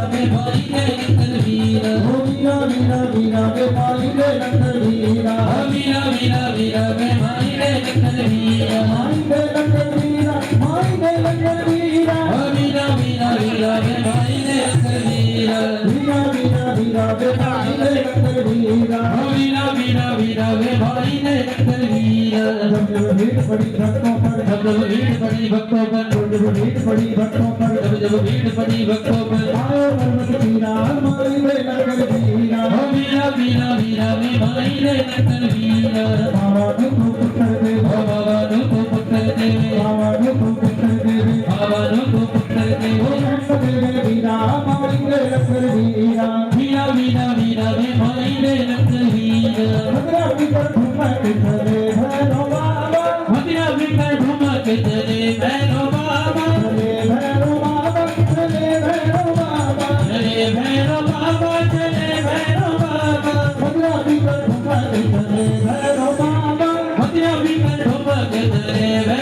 वे भाई ने नंदन वीरा वीरा वीरा वीरा वे भाई ने नंदन वीरा वीरा वीरा वीरा वे भाई ने नंदन वीरा भाई ने नंदन वीरा भाई ने नंदन वीरा वीरा वीरा वीरा वे भाई ने नंदन वीरा वीरा वीरा वीरा वे भाई ने नंदन वीरा वीरा वीरा वीरा वे भाई ने नंदन वीरा जब भीड़ पड़ी भक्तों पर जब भीड़ पड़ी भक्तों पर जब भीड़ पड़ी भक्तों पर जब भीड़ पड़ी भक्तों पर आयो पर्वत वीरा माई ने नंदन वीरा वीरा वीरा वीरा वे भाई ने नंदन वीरा बाबा को पुत्र दे बाबा नु को पुत्र देवे बाबा को पुत्र दे बाबा नु को पुत्र देवे वीरा माई ने नंदन वीरा वीरा वीरा वीरा वे भाई ने नंदन वीरा मथुरा भीतर घूमत चले भैरव बाबा मथुरा भीतर घूमत चले भैरव बाबा चले भैरव बाबा चले भैरव बाबा चले भैरव बाबा चले भैरव बाबा मथुरा भीतर घूमत चले भैरव बाबा मथुरा भीतर घूमत चले